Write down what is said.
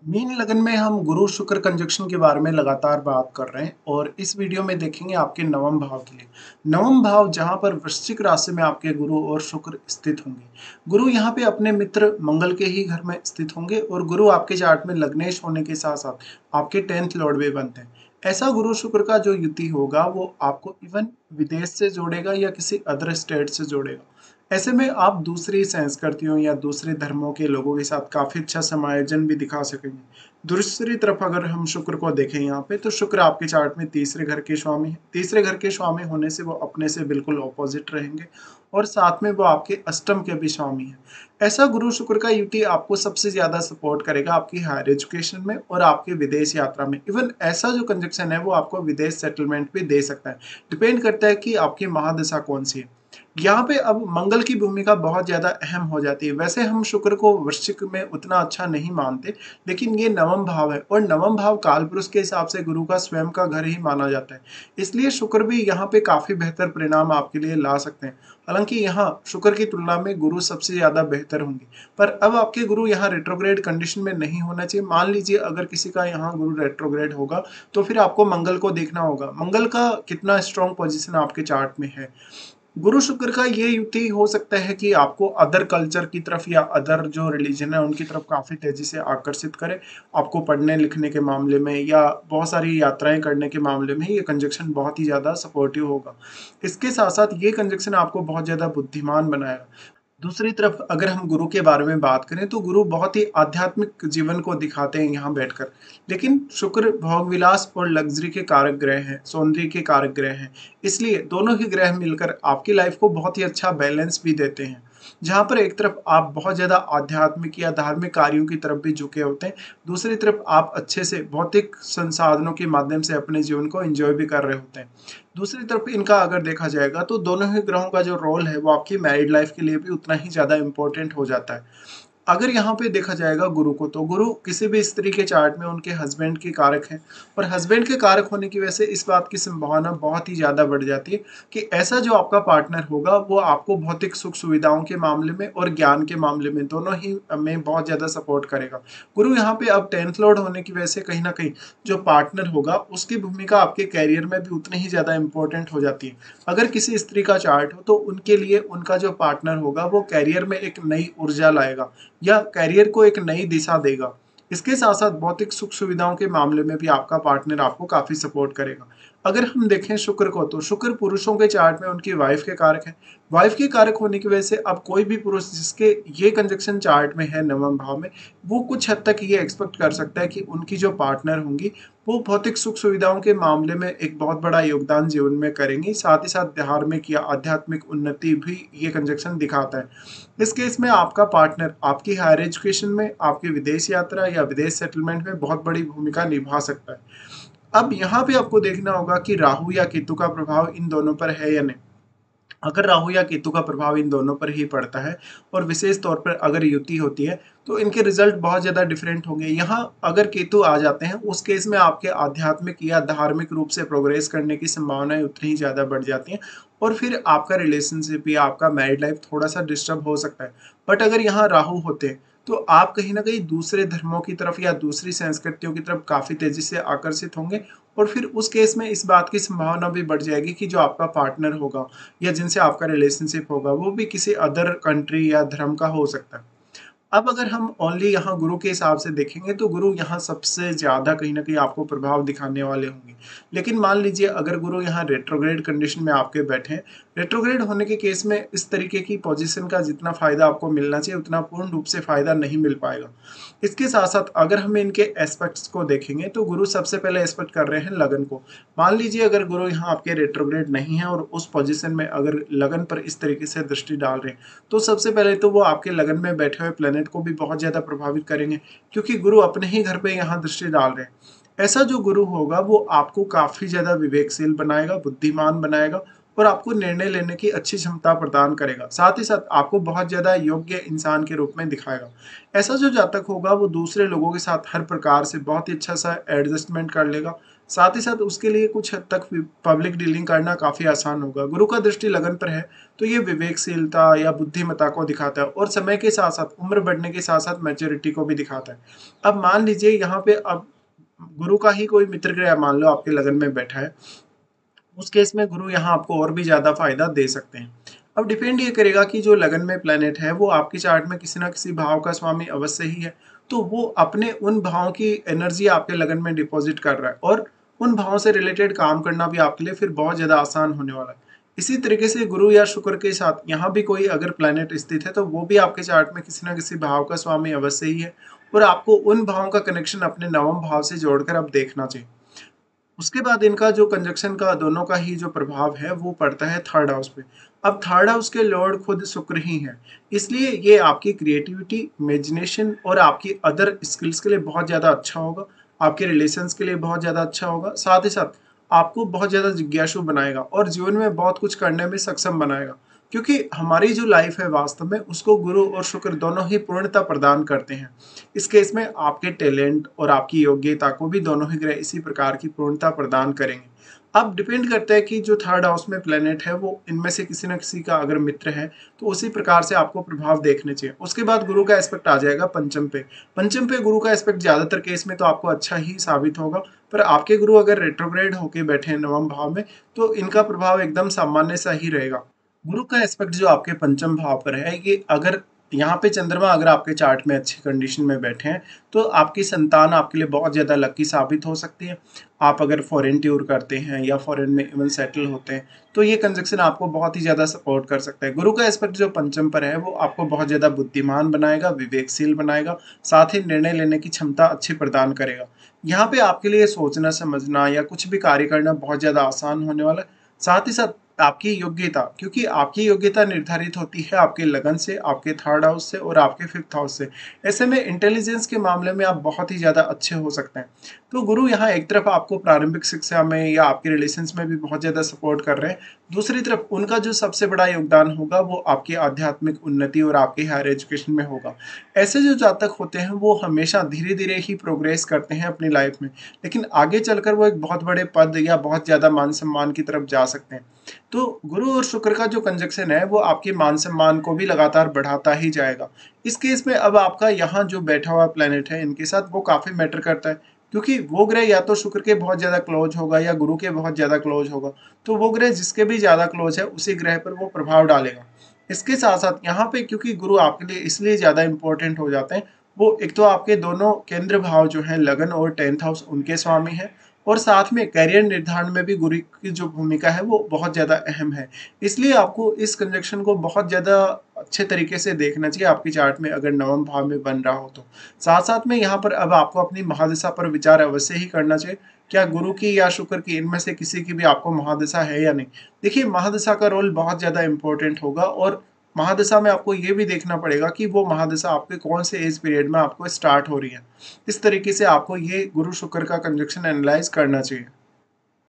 Mean लगन में हम गुरु शुक्र कंजक्शन के बारे में लगातार बात कर रहे हैं और इस वीडियो में देखेंगे आपके नवम भाव के लिए। नवम भाव जहां पर वृश्चिक राशि में आपके गुरु और शुक्र स्थित होंगे। गुरु यहां पे अपने मित्र मंगल के ही घर में स्थित होंगे और गुरु आपके चार्ट में लग्नेश होने के साथ साथ आपके 10th लॉर्ड भी बनते हैं। ऐसा गुरु शुक्र का जो युति होगा वो आपको इवन विदेश से जोड़ेगा या किसी अदर स्टेट से जोड़ेगा। ऐसे में आप दूसरी संस्कृतियों या दूसरे धर्मों के लोगों के साथ काफ़ी अच्छा समायोजन भी दिखा सकेंगे। दूसरी तरफ अगर हम शुक्र को देखें यहाँ पे, तो शुक्र आपके चार्ट में तीसरे घर के स्वामी हैं। तीसरे घर के स्वामी होने से वो अपने से बिल्कुल ऑपोजिट रहेंगे और साथ में वो आपके अष्टम के भी स्वामी हैं। ऐसा गुरु शुक्र का युति आपको सबसे ज़्यादा सपोर्ट करेगा आपकी हायर एजुकेशन में और आपके विदेश यात्रा में। इवन ऐसा जो कंजक्शन है वो आपको विदेश सेटलमेंट भी दे सकता है। डिपेंड करता है कि आपकी महादशा कौन सी है। यहाँ पे अब मंगल की भूमिका बहुत ज़्यादा अहम हो जाती है। वैसे हम शुक्र को वृश्चिक में उतना अच्छा नहीं मानते, लेकिन ये नवम भाव है और नवम भाव कालपुरुष के हिसाब से गुरु का स्वयं का घर ही माना जाता है। इसलिए शुक्र भी यहाँ पे काफ़ी बेहतर परिणाम आपके लिए ला सकते हैं। हालांकि यहाँ शुक्र की तुलना में गुरु सबसे ज़्यादा बेहतर होंगे, पर अब आपके गुरु यहाँ रेट्रोग्रेड कंडीशन में नहीं होना चाहिए। मान लीजिए अगर किसी का यहाँ गुरु रेट्रोग्रेड होगा, तो फिर आपको मंगल को देखना होगा, मंगल का कितना स्ट्रॉन्ग पोजिशन आपके चार्ट में है। गुरु शुक्र का ये युति हो सकता है कि आपको अदर कल्चर की तरफ या अदर जो रिलीजन है उनकी तरफ काफ़ी तेज़ी से आकर्षित करे। आपको पढ़ने लिखने के मामले में या बहुत सारी यात्राएं करने के मामले में ये कंजक्शन बहुत ही ज़्यादा सपोर्टिव होगा। इसके साथ साथ ये कंजक्शन आपको बहुत ज़्यादा बुद्धिमान बनाएगा। दूसरी तरफ अगर हम गुरु के बारे में बात करें, तो गुरु बहुत ही आध्यात्मिक जीवन को दिखाते हैं यहाँ बैठकर। लेकिन शुक्र भोग विलास और लग्जरी के कारक ग्रह हैं, सौंदर्य के कारक ग्रह हैं। इसलिए दोनों ही ग्रह मिलकर आपकी लाइफ को बहुत ही अच्छा बैलेंस भी देते हैं। जहाँ पर एक तरफ आप बहुत ज़्यादा आध्यात्मिक या धार्मिक कार्यों की तरफ भी झुके होते हैं, दूसरी तरफ आप अच्छे से भौतिक संसाधनों के माध्यम से अपने जीवन को एंजॉय भी कर रहे होते हैं। दूसरी तरफ इनका अगर देखा जाएगा, तो दोनों ही ग्रहों का जो रोल है वो आपकी मैरिड लाइफ के लिए भी उतना ही ज़्यादा इम्पोर्टेंट हो जाता है। अगर यहाँ पे देखा जाएगा गुरु को, तो गुरु किसी भी स्त्री के चार्ट में उनके हस्बैंड के कारक हैं और हस्बैंड के कारक होने की वजह से इस बात की संभावना बहुत ही ज़्यादा बढ़ जाती है कि ऐसा जो आपका पार्टनर होगा वो आपको भौतिक सुख सुविधाओं के मामले में और ज्ञान के मामले में दोनों ही में बहुत ज़्यादा सपोर्ट करेगा। गुरु यहाँ पे अब 10th लॉर्ड होने की वजह से कहीं ना कहीं जो पार्टनर होगा उसकी भूमिका आपके कैरियर में भी उतनी ही ज़्यादा इंपॉर्टेंट हो जाती है। अगर किसी स्त्री का चार्ट हो, तो उनके लिए उनका जो पार्टनर होगा वो कैरियर में एक नई ऊर्जा लाएगा या करियर को एक नई दिशा देगा। इसके साथ साथ भौतिक सुख सुविधाओं के मामले में भी आपका पार्टनर आपको काफी सपोर्ट करेगा। अगर हम देखें शुक्र को, तो शुक्र पुरुषों के चार्ट में उनकी वाइफ के कारक है। वाइफ के कारक होने की वजह से अब कोई भी पुरुष जिसके ये कंजक्शन चार्ट में है नवम भाव में, वो कुछ हद तक ये एक्सपेक्ट कर सकता है कि उनकी जो पार्टनर होंगी वो भौतिक सुख सुविधाओं के मामले में एक बहुत बड़ा योगदान जीवन में करेंगी। साथ ही साथ धार्मिक या आध्यात्मिक उन्नति भी ये कंजक्शन दिखाता है। इस केस में आपका पार्टनर आपकी हायर एजुकेशन में, आपकी विदेश यात्रा या विदेश सेटलमेंट में बहुत बड़ी भूमिका निभा सकता है। अब यहाँ पे आपको देखना होगा कि राहु या केतु का प्रभाव इन दोनों पर है या नहीं। अगर राहु या केतु का प्रभाव इन दोनों पर ही पड़ता है और विशेष तौर पर अगर युति होती है, तो इनके रिजल्ट बहुत ज़्यादा डिफरेंट होंगे। यहाँ अगर केतु आ जाते हैं, उस केस में आपके आध्यात्मिक या धार्मिक रूप से प्रोग्रेस करने की संभावनाएं उतनी ही ज़्यादा बढ़ जाती हैं और फिर आपका रिलेशनशिप या आपका मैरिड लाइफ थोड़ा सा डिस्टर्ब हो सकता है। बट अगर यहाँ राहु होते हैं, तो आप कहीं ना कहीं दूसरे धर्मों की तरफ या दूसरी संस्कृतियों की तरफ काफ़ी तेज़ी से आकर्षित होंगे और फिर उस केस में इस बात की संभावना भी बढ़ जाएगी कि जो आपका पार्टनर होगा या जिनसे आपका रिलेशनशिप होगा वो भी किसी अदर कंट्री या धर्म का हो सकता है। अब अगर हम ओनली यहाँ गुरु के हिसाब से देखेंगे, तो गुरु यहाँ सबसे ज़्यादा कहीं न कहीं आपको प्रभाव दिखाने वाले होंगे। लेकिन मान लीजिए अगर गुरु यहाँ रेट्रोग्रेड कंडीशन में आपके बैठे हैं, रेट्रोग्रेड होने के केस में इस तरीके की पोजीशन का जितना फ़ायदा आपको मिलना चाहिए उतना पूर्ण रूप से फ़ायदा नहीं मिल पाएगा। इसके साथ-साथ अगर हम इनके एस्पेक्ट्स को देखेंगे, तो गुरु सबसे पहले एस्पेक्ट कर रहे हैं लगन को। मान लीजिए अगर गुरु यहाँ आपके रेट्रोग्रेड नहीं है और उस पोजीशन में अगर लगन पर इस तरीके से दृष्टि डाल रहे हैं, तो सबसे पहले तो वो आपके लगन में बैठे हुए प्लैनेट को भी बहुत ज़्यादा प्रभावित करेंगे, क्योंकि गुरु अपने ही घर पे यहाँ दृष्टि डाल रहे हैं। ऐसा जो गुरु होगा वो आपको काफ़ी ज़्यादा विवेकशील बनाएगा, बुद्धिमान बनाएगा और आपको निर्णय लेने की अच्छी क्षमता प्रदान करेगा। साथ ही साथ आपको बहुत ज़्यादा योग्य इंसान के रूप में दिखाएगा। ऐसा जो जातक होगा वो दूसरे लोगों के साथ हर प्रकार से बहुत ही अच्छा सा एडजस्टमेंट कर लेगा। साथ ही साथ उसके लिए कुछ हद तक पब्लिक डीलिंग करना काफ़ी आसान होगा। गुरु का दृष्टि लगन पर है, तो ये विवेकशीलता या बुद्धिमत्ता को दिखाता है और समय के साथ-साथ उम्र बढ़ने के साथ-साथ मैच्योरिटी को भी दिखाता है। अब मान लीजिए यहाँ पे अब गुरु का ही कोई मित्र ग्रह मान लो आपके लगन में बैठा है, उस केस में गुरु यहाँ आपको और भी ज़्यादा फ़ायदा दे सकते हैं। अब डिपेंड ये करेगा कि जो लगन में प्लैनेट है वो आपके चार्ट में किसी न किसी भाव का स्वामी अवश्य ही है, तो वो अपने उन भावों की एनर्जी आपके लगन में डिपॉजिट कर रहा है और उन भावों से रिलेटेड काम करना भी आपके लिए फिर बहुत ज़्यादा आसान होने वाला है। इसी तरीके से गुरु या शुक्र के साथ यहाँ भी कोई अगर प्लैनेट स्थित है तो वो भी आपके चार्ट में किसी न किसी भाव का स्वामी अवश्य ही है और आपको उन भावों का कनेक्शन अपने नवम भाव से जोड़कर अब देखना चाहिए। उसके बाद इनका जो कंजक्शन का दोनों का ही जो प्रभाव है वो पड़ता है थर्ड हाउस पे। अब थर्ड हाउस के लॉर्ड खुद शुक्र ही हैं, इसलिए ये आपकी क्रिएटिविटी, इमेजिनेशन और आपकी अदर स्किल्स के लिए बहुत ज़्यादा अच्छा होगा, आपके रिलेशंस के लिए बहुत ज़्यादा अच्छा होगा, साथ ही साथ आपको बहुत ज़्यादा जिज्ञासु बनाएगा और जीवन में बहुत कुछ करने में सक्षम बनाएगा। क्योंकि हमारी जो लाइफ है वास्तव में उसको गुरु और शुक्र दोनों ही पूर्णता प्रदान करते हैं। इस केस में आपके टैलेंट और आपकी योग्यता को भी दोनों ही ग्रह इसी प्रकार की पूर्णता प्रदान करेंगे। अब डिपेंड करता है कि जो थर्ड हाउस में प्लेनेट है वो इनमें से किसी न किसी का अगर मित्र है तो उसी प्रकार से आपको प्रभाव देखने चाहिए। उसके बाद गुरु का एस्पेक्ट आ जाएगा पंचम पे। पंचम पे गुरु का एस्पेक्ट ज़्यादातर केस में तो आपको अच्छा ही साबित होगा, पर आपके गुरु अगर रेट्रोग्रेड होके बैठे हैं नवम भाव में तो इनका प्रभाव एकदम सामान्य सा ही रहेगा। गुरु का एस्पेक्ट जो आपके पंचम भाव पर है, ये अगर यहाँ पे चंद्रमा अगर आपके चार्ट में अच्छी कंडीशन में बैठे हैं तो आपकी संतान आपके लिए बहुत ज़्यादा लकी साबित हो सकती है। आप अगर फॉरेन टूर करते हैं या फॉरेन में इवन सेटल होते हैं तो ये कंजक्शन आपको बहुत ही ज़्यादा सपोर्ट कर सकता है। गुरु का एस्पेक्ट जो पंचम पर है वो आपको बहुत ज़्यादा बुद्धिमान बनाएगा, विवेकशील बनाएगा, साथ ही निर्णय लेने की क्षमता अच्छी प्रदान करेगा। यहाँ पे आपके लिए सोचना समझना या कुछ भी कार्य करना बहुत ज़्यादा आसान होने वाला है। साथ ही साथ आपकी योग्यता, क्योंकि आपकी योग्यता निर्धारित होती है आपके लगन से, आपके थर्ड हाउस से और आपके फिफ्थ हाउस से। ऐसे में इंटेलिजेंस के मामले में आप बहुत ही ज़्यादा अच्छे हो सकते हैं। तो गुरु यहाँ एक तरफ आपको प्रारंभिक शिक्षा में या आपके रिलेशंस में भी बहुत ज़्यादा सपोर्ट कर रहे हैं, दूसरी तरफ उनका जो सबसे बड़ा योगदान होगा वो आपकी आध्यात्मिक उन्नति और आपके हायर एजुकेशन में होगा। ऐसे जो जातक होते हैं वो हमेशा धीरे धीरे ही प्रोग्रेस करते हैं अपनी लाइफ में, लेकिन आगे चलकर वो एक बहुत बड़े पद या बहुत ज़्यादा मान सम्मान की तरफ जा सकते हैं। तो गुरु और शुक्र का जो कंजक्शन है वो आपके मान सम्मान को भी लगातार बढ़ाता ही जाएगा। इस केस में अब आपका यहाँ जो बैठा हुआ प्लेनेट है इनके साथ वो काफ़ी मैटर करता है, क्योंकि वो ग्रह या तो शुक्र के बहुत ज़्यादा क्लोज होगा या गुरु के बहुत ज़्यादा क्लोज होगा। तो वो ग्रह जिसके भी ज़्यादा क्लोज है उसी ग्रह पर वो प्रभाव डालेगा। इसके साथ साथ यहाँ पे क्योंकि गुरु आपके लिए इसलिए ज़्यादा इंपॉर्टेंट हो जाते हैं, वो एक तो आपके दोनों केंद्र भाव जो हैं लगन और 10th हाउस उनके स्वामी हैं और साथ में करियर निर्धारण में भी गुरु की जो भूमिका है वो बहुत ज़्यादा अहम है। इसलिए आपको इस कंजक्शन को बहुत ज़्यादा अच्छे तरीके से देखना चाहिए आपकी चार्ट में अगर नवम भाव में बन रहा हो तो। साथ साथ में यहाँ पर अब आपको अपनी महादशा पर विचार अवश्य ही करना चाहिए, क्या गुरु की या शुक्र की इनमें से किसी की भी आपको महादशा है या नहीं। देखिए महादशा का रोल बहुत ज़्यादा इंपॉर्टेंट होगा और महादशा में आपको ये भी देखना पड़ेगा कि वो महादशा आपके कौन से एज पीरियड में आपको स्टार्ट हो रही है। इस तरीके से आपको ये गुरु शुक्र का कंजक्शन एनालाइज करना चाहिए।